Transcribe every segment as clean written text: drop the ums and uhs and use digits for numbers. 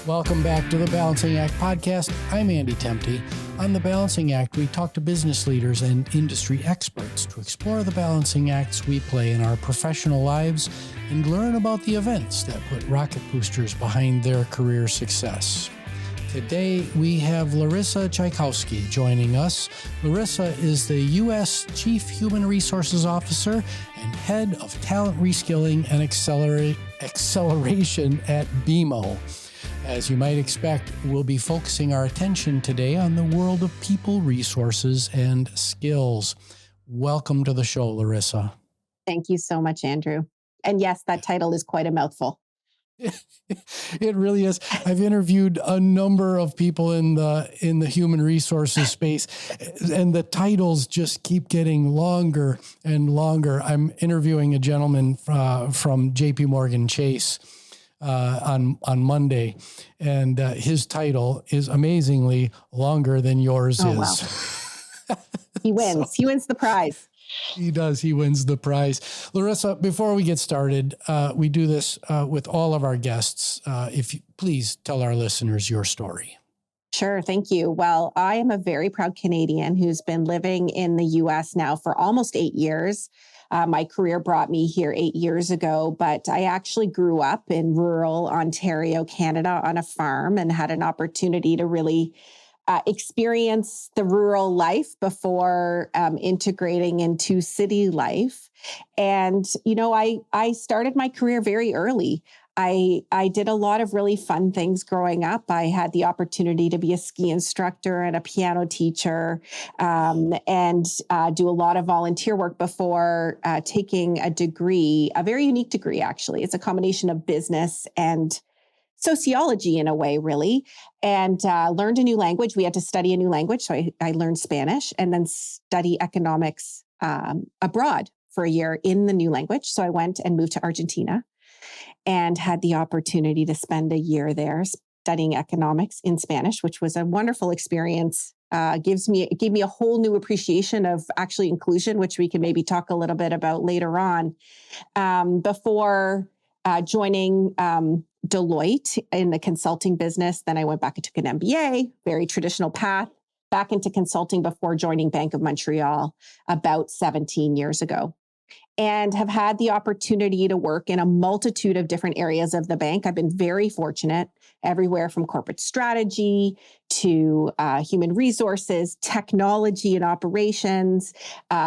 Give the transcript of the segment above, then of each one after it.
Welcome back to the Balancing Act podcast. I'm Andy Temte. On the Balancing Act, we talk to business leaders and industry experts to explore the balancing acts we play in our professional lives and learn about the events that put rocket boosters behind their career success. Today, we have Larissa Chaikowsky joining us. Larissa is the U.S. Chief Human Resources Officer and Head of Talent Reskilling and Acceleration at BMO. As you might expect, we'll be focusing our attention today on the world of people, resources, and skills. Welcome to the show, Larissa. Thank you so much, Andrew. And yes, that title is quite a mouthful. It really is. I've interviewed a number of people in the human resources space, and the titles just keep getting longer and longer. I'm interviewing a gentleman from JP Morgan Chase on Monday, and his title is amazingly longer than yours is. Wow. He wins. He wins the prize. He does. He wins the prize. Larissa, before we get started, we do this with all of our guests. If you please tell our listeners your story. Sure. Thank you. Well, I am a very proud Canadian who's been living in the U.S. now for almost 8 years. My career brought me here 8 years ago, but I actually grew up in rural Ontario, Canada on a farm and had an opportunity to really experience the rural life before integrating into city life. And, you know, I started my career very early. I did a lot of really fun things growing up. I had the opportunity to be a ski instructor and a piano teacher, and do a lot of volunteer work before taking a degree, a very unique degree, actually. It's a combination of business and sociology in a way, really, and learned a new language. We had to study a new language. So I learned Spanish and then study economics abroad for a year in the new language. So I went and moved to Argentina and had the opportunity to spend a year there studying economics in Spanish, which was a wonderful experience. It gave me a whole new appreciation of actually inclusion, which we can maybe talk a little bit about later on. Before joining Deloitte in the consulting business, then I went back and took an MBA, very traditional path, back into consulting before joining Bank of Montreal about 17 years ago. And have had the opportunity to work in a multitude of different areas of the bank. I've been very fortunate, everywhere from corporate strategy to human resources, technology and operations,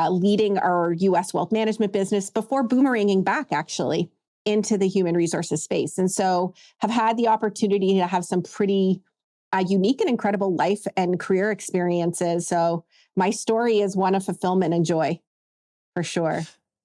leading our U.S. wealth management business before boomeranging back, actually, into the human resources space. And so have had the opportunity to have some pretty unique and incredible life and career experiences. So my story is one of fulfillment and joy, for sure.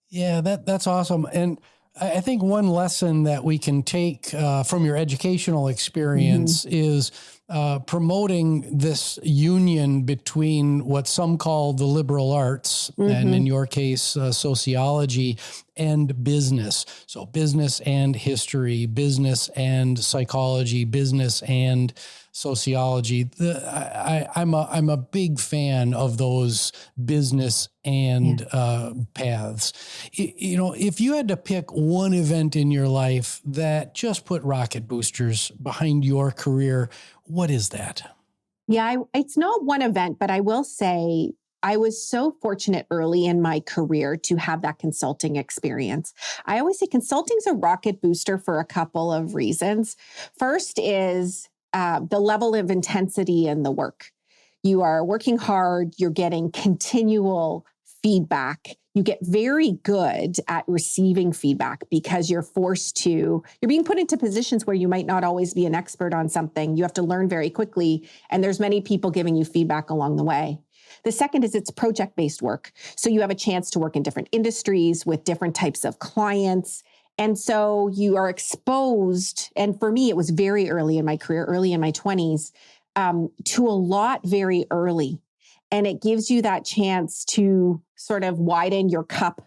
Yeah, that's awesome. And I think one lesson that we can take from your educational experience is promoting this union between what some call the liberal arts, and in your case, sociology, and business. So business and history, business and psychology, business and sociology. I'm a big fan of those business and paths. You know, if you had to pick one event in your life that just put rocket boosters behind your career, what is that? Yeah, it's not one event, but I will say I was so fortunate early in my career to have that consulting experience. I always say consulting's a rocket booster for a couple of reasons. First is the level of intensity in the work. You are working hard, you're getting continual feedback. You get very good at receiving feedback because you're being put into positions where you might not always be an expert on something. You have to learn very quickly, and there's many people giving you feedback along the way. The second is it's project-based work. So you have a chance to work in different industries with different types of clients. And so you are exposed, and for me, it was very early in my career, early in my 20s, to a lot very early. And it gives you that chance to sort of widen your cup,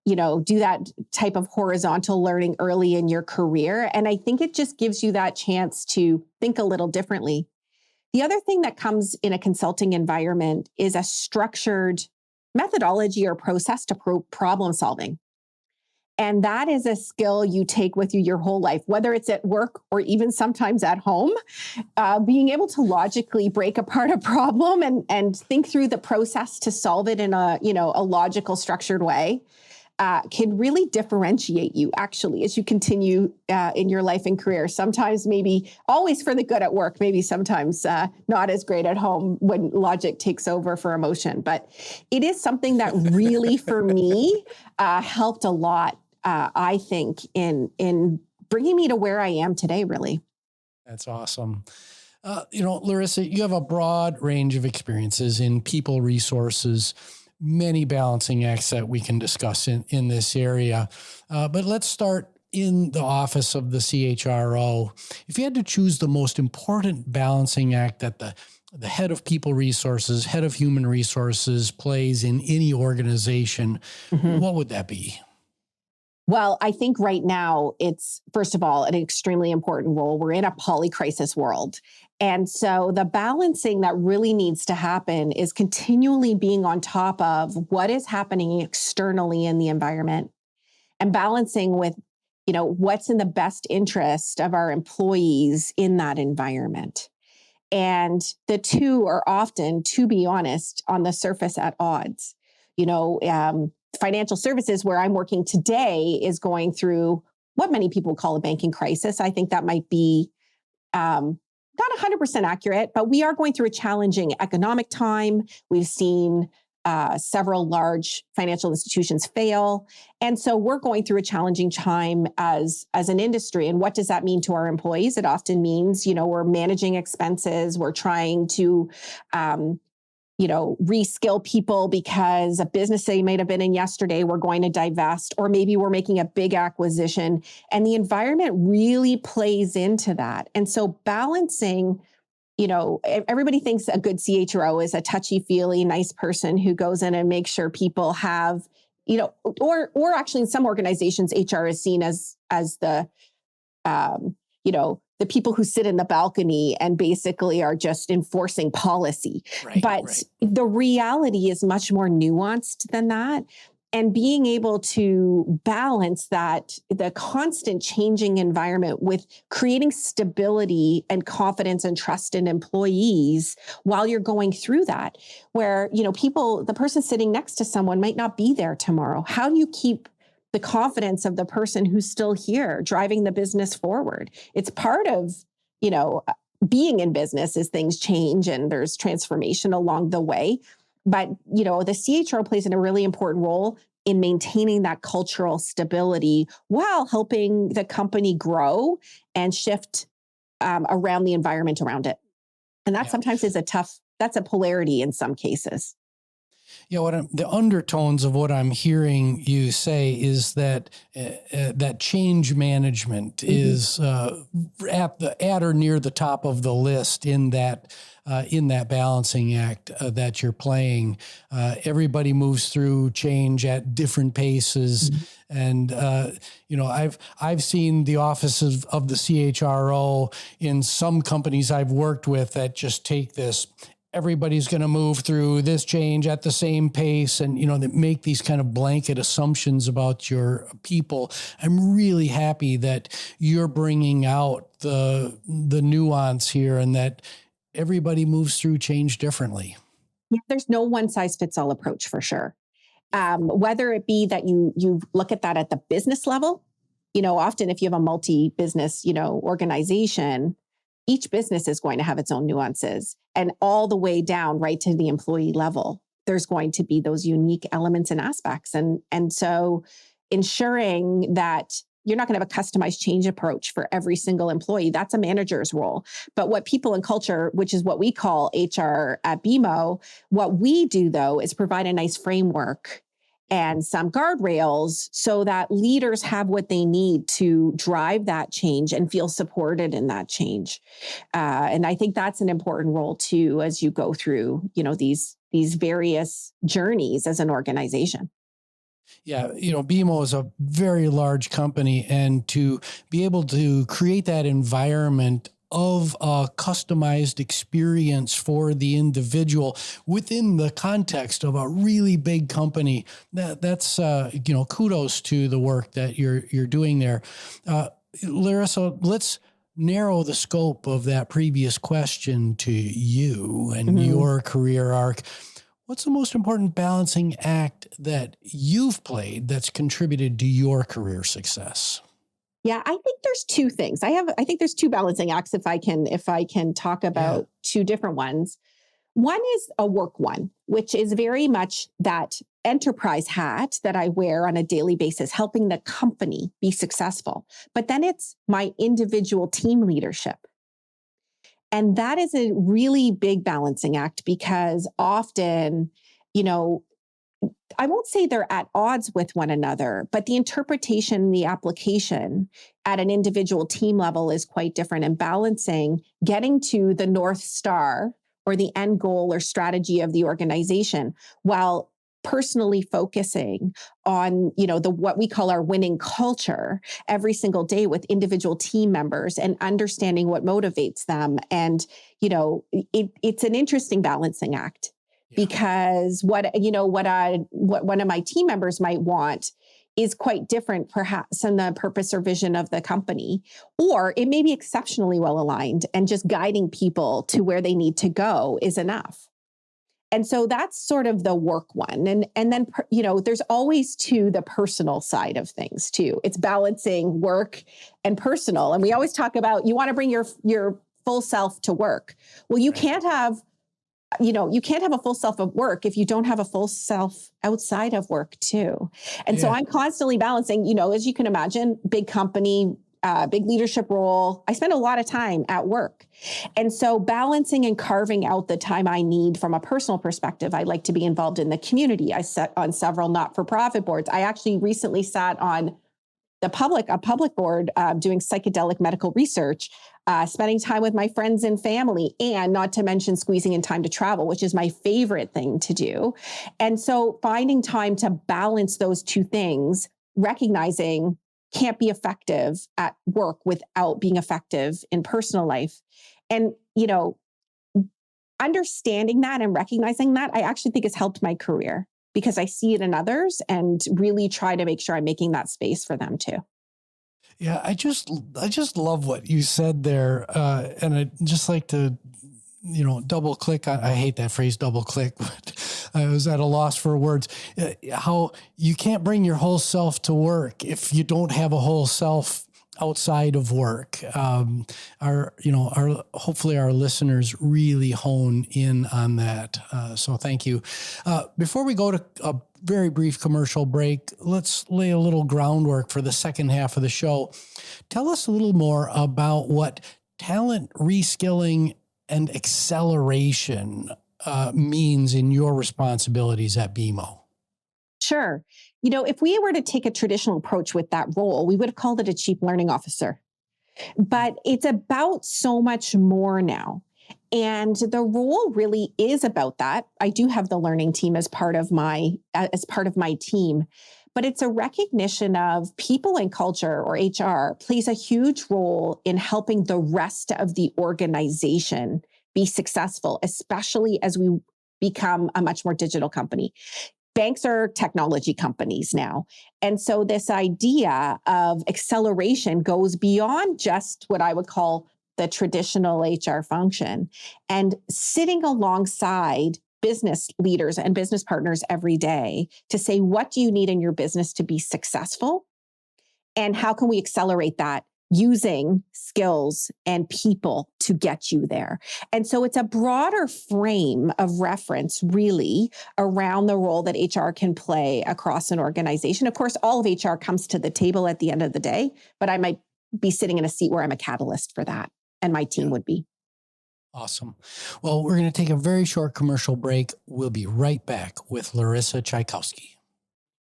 do that type of horizontal learning early in your career. And I think it just gives you that chance to think a little differently. The other thing that comes in a consulting environment is a structured methodology or process to problem solving. And that is a skill you take with you your whole life, whether it's at work or even sometimes at home. Being able to logically break apart a problem and think through the process to solve it in a logical, structured way can really differentiate you actually as you continue in your life and career. Sometimes maybe always for the good at work, maybe sometimes not as great at home when logic takes over for emotion. But it is something that really, for me, helped a lot, I think, in bringing me to where I am today, really. That's awesome. Larissa, you have a broad range of experiences in people resources, many balancing acts that we can discuss in this area. But let's start in the office of the CHRO. If you had to choose the most important balancing act that the head of people resources, head of human resources plays in any organization, what would that be? Well, I think right now it's, first of all, an extremely important role. We're in a polycrisis world. And so the balancing that really needs to happen is continually being on top of what is happening externally in the environment and balancing with, what's in the best interest of our employees in that environment. And the two are often, to be honest, on the surface at odds. Financial services, where I'm working today, is going through what many people call a banking crisis. I think that might be not 100% accurate, but we are going through a challenging economic time. We've seen several large financial institutions fail. And so we're going through a challenging time as an industry. And what does that mean to our employees? It often means, we're managing expenses. We're trying to reskill people because a business they might have been in yesterday, we're going to divest, or maybe we're making a big acquisition. And the environment really plays into that. And so balancing, everybody thinks a good CHRO is a touchy-feely, nice person who goes in and makes sure people have, or actually in some organizations, HR is seen as the, the people who sit in the balcony and basically are just enforcing policy. But the reality is much more nuanced than that. And being able to balance that, the constant changing environment, with creating stability and confidence and trust in employees while you're going through that, where, the person sitting next to someone might not be there tomorrow. How do you keep the confidence of the person who's still here driving the business forward? It's part of, being in business as things change and there's transformation along the way. But, the CHRO plays a really important role in maintaining that cultural stability while helping the company grow and shift around the environment around it. And that sometimes is that's a polarity in some cases. The undertones of what I'm hearing you say is that that change management is at or near the top of the list in that balancing act that you're playing. Everybody moves through change at different paces, and I've seen the offices of the CHRO in some companies I've worked with that just take this. Everybody's going to move through this change at the same pace, and that make these kind of blanket assumptions about your people. I'm really happy that you're bringing out the nuance here, and that everybody moves through change differently. Yeah, there's no one size fits all approach for sure. Whether it be that you look at that at the business level, often if you have a multi-business, organization, each business is going to have its own nuances, and all the way down right to the employee level, there's going to be those unique elements and aspects. And so ensuring that you're not going to have a customized change approach for every single employee. That's a manager's role. But what people and culture, which is what we call HR at BMO, what we do though is provide a nice framework and some guardrails so that leaders have what they need to drive that change and feel supported in that change. And I think that's an important role too, as you go through, these various journeys as an organization. Yeah, BMO is a very large company, and to be able to create that environment of a customized experience for the individual within the context of a really big company. That's kudos to the work that you're doing there. Larissa, let's narrow the scope of that previous question to you and your career arc. What's the most important balancing act that you've played that's contributed to your career success? Yeah, I think there's two things. I think there's two balancing acts if I can talk about two different ones. One is a work one, which is very much that enterprise hat that I wear on a daily basis, helping the company be successful. But then it's my individual team leadership. And that is a really big balancing act because often, I won't say they're at odds with one another, but the interpretation, the application at an individual team level is quite different. And balancing getting to the North Star or the end goal or strategy of the organization while personally focusing on, what we call our winning culture every single day with individual team members and understanding what motivates them. And, it's an interesting balancing act. Because what one of my team members might want is quite different, perhaps, than the purpose or vision of the company, or it may be exceptionally well aligned, and just guiding people to where they need to go is enough. And so that's sort of the work one, and then there's always the personal side of things too. It's balancing work and personal, and we always talk about you want to bring your full self to work. Well, you can't have a full self of work if you don't have a full self outside of work too. And so I'm constantly balancing, as you can imagine, big company, big leadership role. I spend a lot of time at work. And so balancing and carving out the time I need from a personal perspective. I like to be involved in the community. I sat on several not-for-profit boards. I actually recently sat on a public board doing psychedelic medical research, spending time with my friends and family, and not to mention squeezing in time to travel, which is my favorite thing to do. And so finding time to balance those two things, recognizing can't be effective at work without being effective in personal life. And, understanding that and recognizing that, I actually think has helped my career, because I see it in others and really try to make sure I'm making that space for them too. Yeah, I just love what you said there. And I'd just like to, double click on, I hate that phrase, double click, but I was at a loss for words. How you can't bring your whole self to work if you don't have a whole self outside of work. Hopefully our listeners really hone in on that. So thank you. Before we go to a very brief commercial break, let's lay a little groundwork for the second half of the show. Tell us a little more about what talent reskilling and acceleration means in your responsibilities at BMO. Sure. If we were to take a traditional approach with that role, we would have called it a chief learning officer. But it's about so much more now. And the role really is about that. I do have the learning team as part of my team, but it's a recognition of people and culture, or HR, plays a huge role in helping the rest of the organization be successful, especially as we become a much more digital company. Banks are technology companies now. And so this idea of acceleration goes beyond just what I would call the traditional HR function, and sitting alongside business leaders and business partners every day to say, what do you need in your business to be successful? And how can we accelerate that using skills and people to get you there? And so it's a broader frame of reference, really, around the role that HR can play across an organization. Of course, all of HR comes to the table at the end of the day, but I might be sitting in a seat where I'm a catalyst for that, and my team would be. Awesome. Well, we're going to take a very short commercial break. We'll be right back with Larissa Chaikowsky.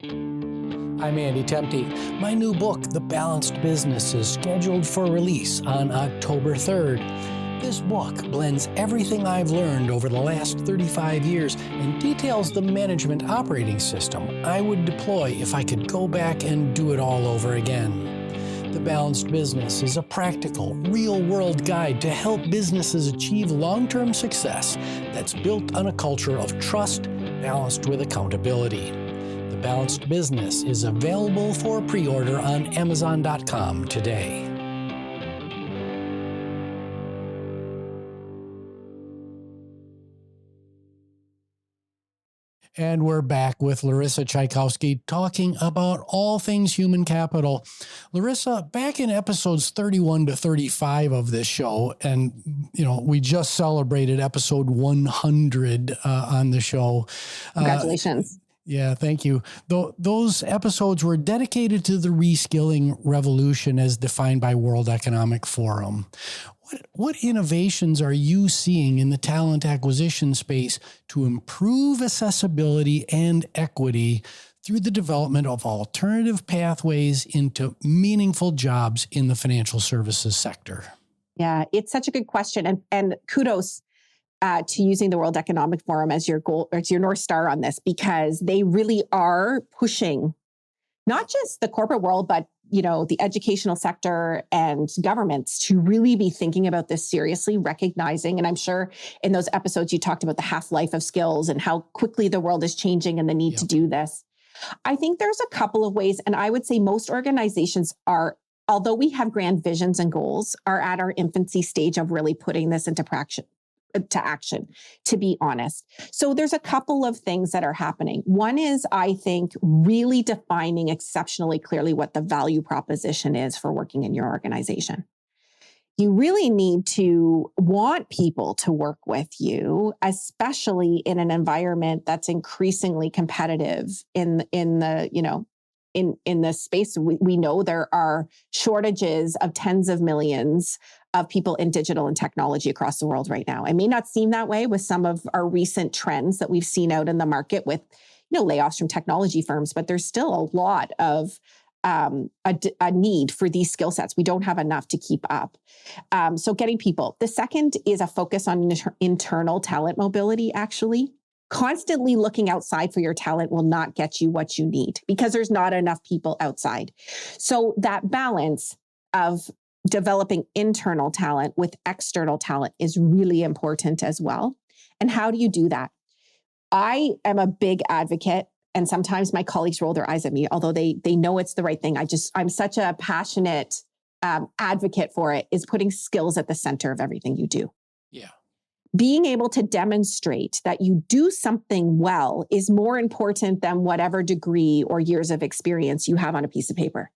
I'm Andy Temte. My new book, The Balanced Business, is scheduled for release on October 3rd. This book blends everything I've learned over the last 35 years and details the management operating system I would deploy if I could go back and do it all over again. The Balanced Business is a practical, real-world guide to help businesses achieve long-term success that's built on a culture of trust balanced with accountability. The Balanced Business is available for pre-order on Amazon.com today. And we're back with Larissa Chaikowsky talking about all things human capital. Larissa, back in episodes 31 to 35 of this show, and we just celebrated episode 100 on the show. Congratulations. Yeah, thank you. Those episodes were dedicated to the reskilling revolution as defined by World Economic Forum. What innovations are you seeing in the talent acquisition space to improve accessibility and equity through the development of alternative pathways into meaningful jobs in the financial services sector? Yeah, it's such a good question. And kudos to using the World Economic Forum as your goal, or to your North Star on this, because they really are pushing not just the corporate world, but the educational sector and governments to really be thinking about this seriously, recognizing, and I'm sure in those episodes you talked about the half-life of skills and how quickly the world is changing and the need to do this. I think there's a couple of ways, and I would say most organizations are, although we have grand visions and goals, are at our infancy stage of really putting this into action, to be honest. So there's a couple of things that are happening. One is, I think, really defining exceptionally clearly what the value proposition is for working in your organization. You really need to want people to work with you, especially in an environment that's increasingly competitive in the space. We know there are shortages of tens of millions of people in digital and technology across the world right now. It may not seem that way with some of our recent trends that we've seen out in the market with, layoffs from technology firms, but there's still a lot of a need for these skill sets. We don't have enough to keep up. So getting people. The second is a focus on internal talent mobility, actually. Constantly looking outside for your talent will not get you what you need because there's not enough people outside. So that balance of developing internal talent with external talent is really important as well. And how do you do that? I am a big advocate, and sometimes my colleagues roll their eyes at me, although they know it's the right thing. I'm such a passionate advocate for it, is putting skills at the center of everything you do. Yeah. Being able to demonstrate that you do something well is more important than whatever degree or years of experience you have on a piece of paper.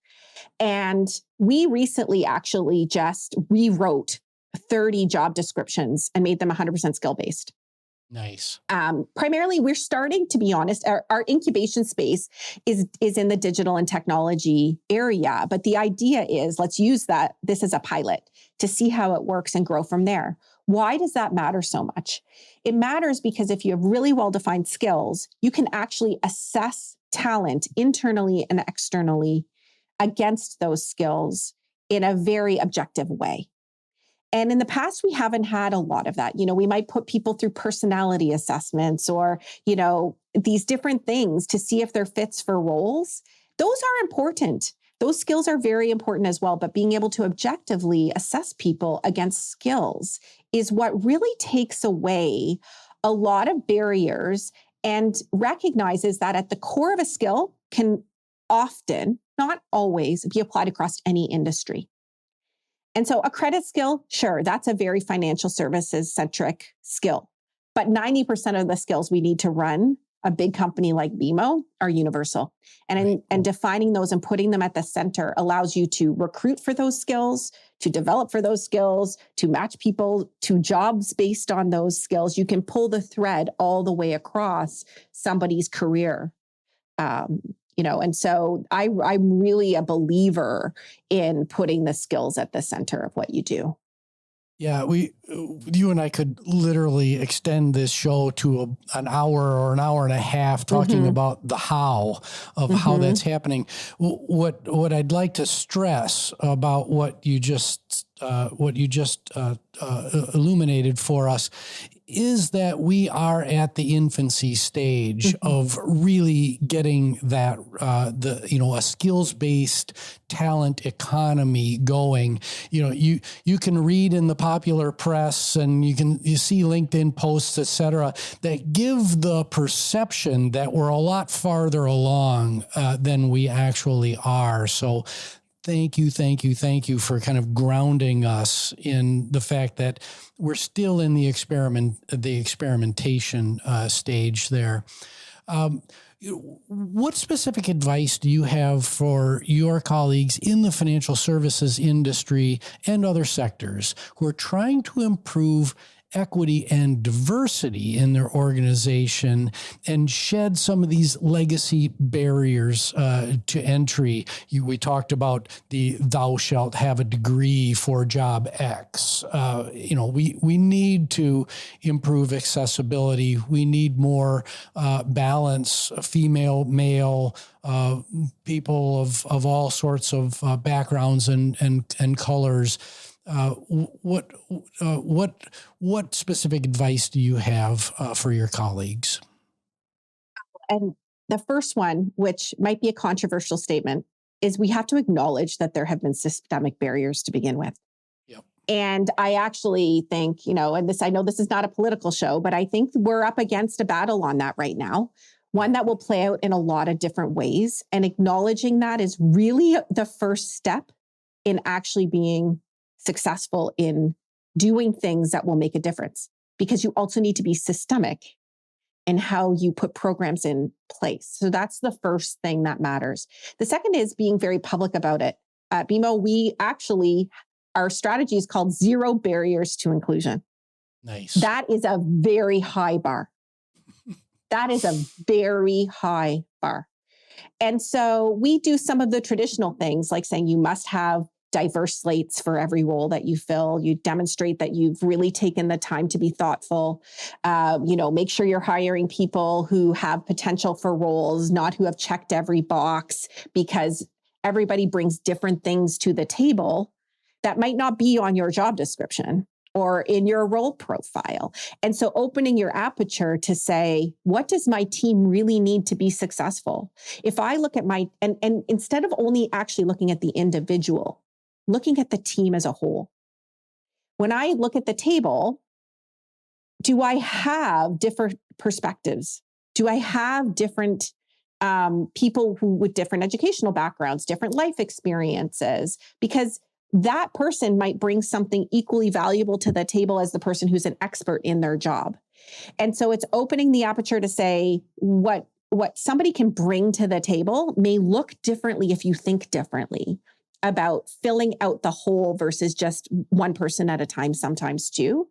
And we recently actually just rewrote 30 job descriptions and made them 100% skill-based. Nice. Primarily, we're starting, to be honest, our incubation space is in the digital and technology area. But the idea is, let's use this as a pilot to see how it works and grow from there. Why does that matter so much? It matters because if you have really well-defined skills, you can actually assess talent internally and externally against those skills in a very objective way. And in the past, we haven't had a lot of that. We might put people through personality assessments or, these different things to see if they're fits for roles. Those are important. Those skills are very important as well. But being able to objectively assess people against skills is what really takes away a lot of barriers and recognizes that at the core of a skill can often, not always, be applied across any industry. And so a credit skill, sure, that's a very financial services centric skill. But 90% of the skills we need to run a big company like BMO are universal. And defining those and putting them at the center allows you to recruit for those skills, to develop for those skills, to match people to jobs based on those skills. You can pull the thread all the way across somebody's career. And so I'm really a believer in putting the skills at the center of what you do. Yeah, you and I could literally extend this show to an hour or an hour and a half talking about the how of how that's happening. What I'd like to stress about what you just illuminated for us is that we are at the infancy stage of really getting that a skills-based talent economy going. You can read in the popular press and you see LinkedIn posts, et cetera, that give the perception that we're a lot farther along than we actually are. So thank you for kind of grounding us in the fact that we're still in the experimentation stage there. What specific advice do you have for your colleagues in the financial services industry and other sectors who are trying to improve equity and diversity in their organization and shed some of these legacy barriers to entry? We talked about the thou shalt have a degree for job X. We need to improve accessibility. We need more balance, female, male, people of all sorts of backgrounds and colors. What specific advice do you have for your colleagues? And the first one, which might be a controversial statement, is we have to acknowledge that there have been systemic barriers to begin with. Yep. And I actually think, I know this is not a political show, but I think we're up against a battle on that right now, one that will play out in a lot of different ways. And acknowledging that is really the first step in actually being successful in doing things that will make a difference, because you also need to be systemic in how you put programs in place. So that's the first thing that matters. The second is being very public about it. At BMO, our strategy is called Zero Barriers to Inclusion. Nice. That is a very high bar. That is a very high bar. And so we do some of the traditional things like saying you must have diverse slates for every role that you fill. You demonstrate that you've really taken the time to be thoughtful. Make sure you're hiring people who have potential for roles, not who have checked every box, because everybody brings different things to the table that might not be on your job description or in your role profile. And so opening your aperture to say, what does my team really need to be successful? If I look at and instead of only actually looking at the individual, looking at the team as a whole. When I look at the table, do I have different perspectives? Do I have different people with different educational backgrounds, different life experiences? Because that person might bring something equally valuable to the table as the person who's an expert in their job. And so it's opening the aperture to say what somebody can bring to the table may look differently if you think differently about filling out the whole versus just one person at a time, sometimes two.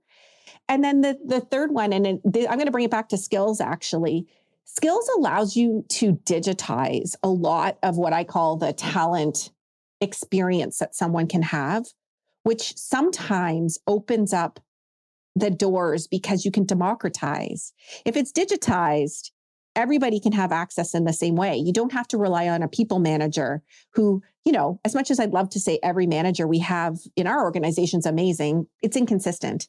And then the third one, and I'm going to bring it back to skills, actually. Skills allows you to digitize a lot of what I call the talent experience that someone can have, which sometimes opens up the doors because you can democratize. If it's digitized, everybody can have access in the same way. You don't have to rely on a people manager who, as much as I'd love to say every manager we have in our organization is amazing, it's inconsistent.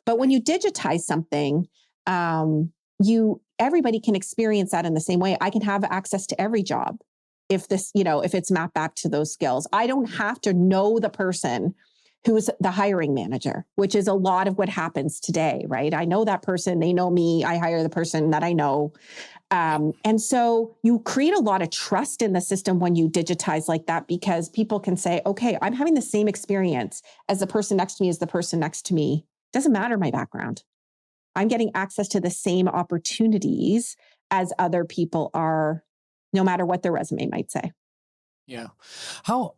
But when you digitize something, everybody can experience that in the same way. I can have access to every job if it's mapped back to those skills. I don't have to know the person who is the hiring manager, which is a lot of what happens today, right? I know that person, they know me, I hire the person that I know. And so you create a lot of trust in the system when you digitize like that, because people can say, okay, I'm having the same experience as the person next to me as the person next to me. Doesn't matter my background. I'm getting access to the same opportunities as other people are, no matter what their resume might say. Yeah. How,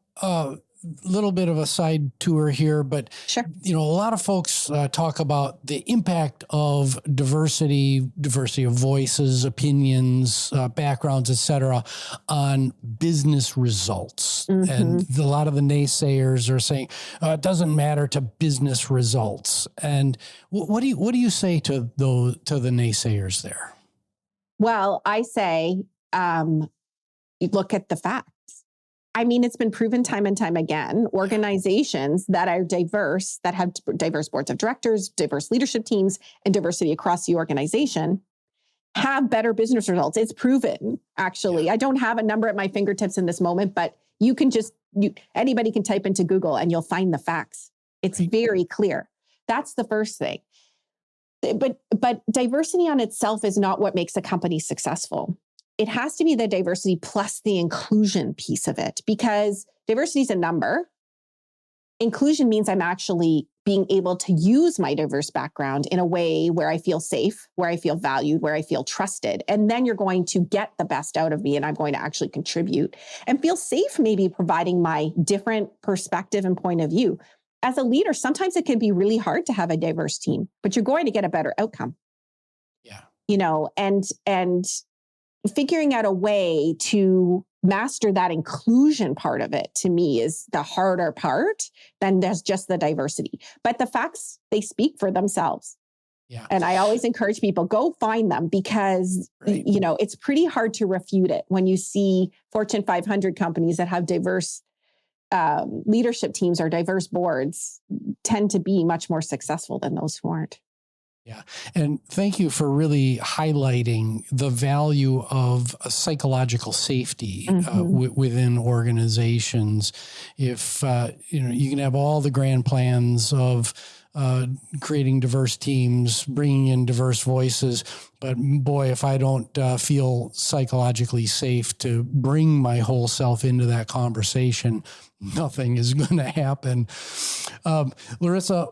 little bit of a side tour here, but sure. A lot of folks talk about the impact of diversity of voices, opinions, backgrounds, et cetera, on business results. Mm-hmm. And a lot of the naysayers are saying it doesn't matter to business results. And what do you say to the naysayers there? Well, I say, you look at the facts. I mean, it's been proven time and time again. Organizations that are diverse, that have diverse boards of directors, diverse leadership teams, and diversity across the organization have better business results. It's proven, actually. I don't have a number at my fingertips in this moment, but you can anybody can type into Google and you'll find the facts. It's very clear. That's the first thing. But diversity on itself is not what makes a company successful. It has to be the diversity plus the inclusion piece of it, because diversity is a number. Inclusion means I'm actually being able to use my diverse background in a way where I feel safe, where I feel valued, where I feel trusted. And then you're going to get the best out of me and I'm going to actually contribute and feel safe, maybe providing my different perspective and point of view. As a leader, sometimes it can be really hard to have a diverse team, but you're going to get a better outcome. Yeah. And figuring out a way to master that inclusion part of it, to me, is the harder part than there's just the diversity. But the facts, they speak for themselves. Yeah. And I always encourage people, go find them, because, it's pretty hard to refute it when you see Fortune 500 companies that have diverse leadership teams or diverse boards tend to be much more successful than those who aren't. Yeah. And thank you for really highlighting the value of psychological safety within organizations. If, you can have all the grand plans of creating diverse teams, bringing in diverse voices, but boy, if I don't feel psychologically safe to bring my whole self into that conversation, nothing is going to happen. Larissa,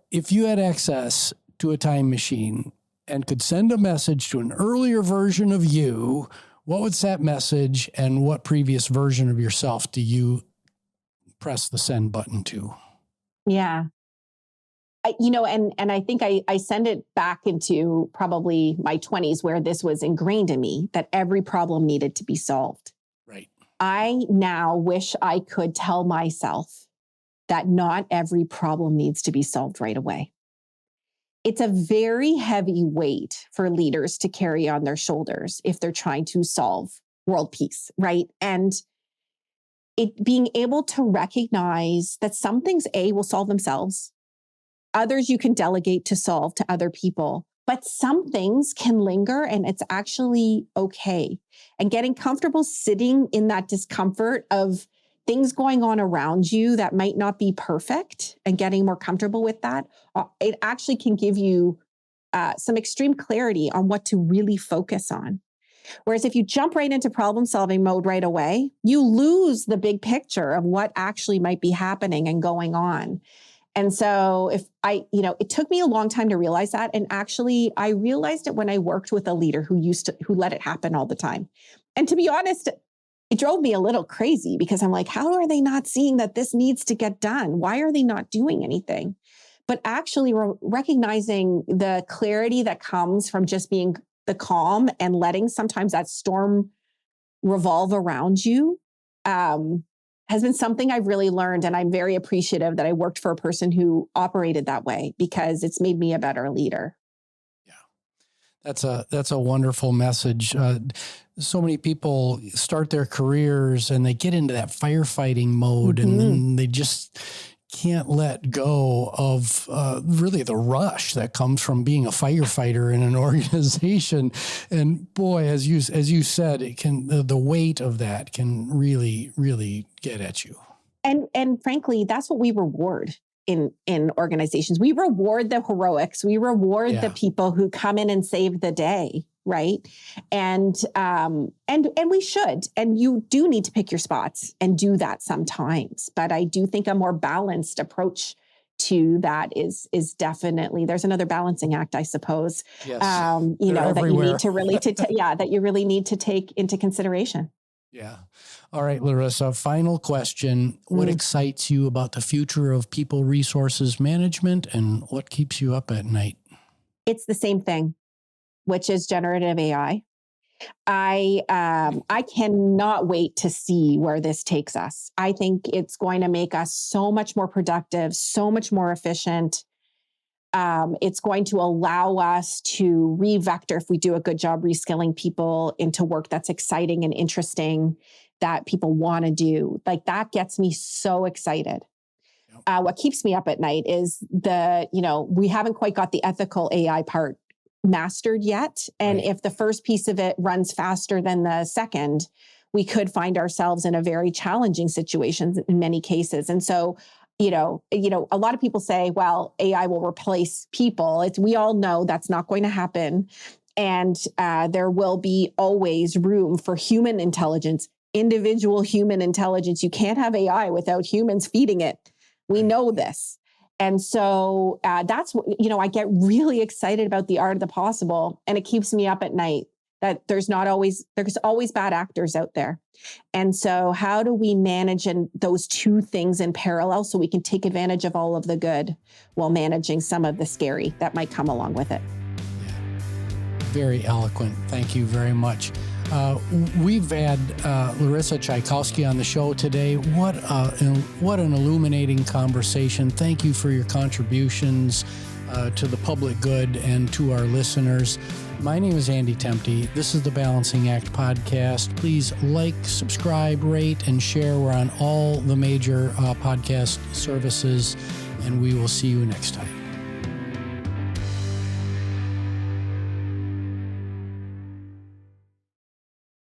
if you had access to a time machine and could send a message to an earlier version of you, what was that message, and what previous version of yourself do you press the send button to? Yeah. And I think I send it back into probably my 20s, where this was ingrained in me that every problem needed to be solved. Right. I now wish I could tell myself that not every problem needs to be solved right away. It's a very heavy weight for leaders to carry on their shoulders if they're trying to solve world peace, right? And it being able to recognize that some things, will solve themselves. Others you can delegate to solve to other people, but some things can linger and it's actually okay. And getting comfortable sitting in that discomfort of things going on around you that might not be perfect, and getting more comfortable with that, it actually can give you some extreme clarity on what to really focus on. Whereas if you jump right into problem solving mode right away, you lose the big picture of what actually might be happening and going on. And so it took me a long time to realize that. And actually, I realized it when I worked with a leader who let it happen all the time. And to be honest, it drove me a little crazy, because I'm like, how are they not seeing that this needs to get done? Why are they not doing anything? But actually recognizing the clarity that comes from just being the calm and letting sometimes that storm revolve around you has been something I've really learned. And I'm very appreciative that I worked for a person who operated that way, because it's made me a better leader. Yeah. That's a wonderful message. So many people start their careers and they get into that firefighting mode, and then they just can't let go of really the rush that comes from being a firefighter in an organization. And boy, as you said, it can, the weight of that can really, really get at you. And frankly, that's what we reward in organizations. We reward the heroics. We reward the people who come in and save the day, right? And we should. And you do need to pick your spots and do that sometimes. But I do think a more balanced approach to that is definitely, there's another balancing act, I suppose. Yes. That you need to really that you really need to take into consideration. Yeah. All right, Larissa, final question. What excites you about the future of people resources management, and what keeps you up at night? It's the same thing, which is generative AI. I cannot wait to see where this takes us. I think it's going to make us so much more productive, so much more efficient. It's going to allow us to re-vector, if we do a good job reskilling people, into work that's exciting and interesting. that people want to do. Like that gets me so excited. What keeps me up at night is we haven't quite got the ethical AI part mastered yet. And if the first piece of it runs faster than the second, we could find ourselves in a very challenging situation in many cases. And so, a lot of people say, well, AI will replace people. We all know that's not going to happen. And there will be always room for human intelligence, individual human intelligence. You can't have AI without humans feeding it. We know this. And so that's what, I get really excited about the art of the possible, and it keeps me up at night that there's always bad actors out there. And so how do we manage those two things in parallel so we can take advantage of all of the good while managing some of the scary that might come along with it? Yeah. Very eloquent. Thank you very much. We've had Larissa Chaikowsky on the show today. What an illuminating conversation. Thank you for your contributions to the public good and to our listeners. My name is Andy Tempty. This is the Balancing Act podcast. Please like, subscribe, rate, and share. We're on all the major podcast services, and we will see you next time.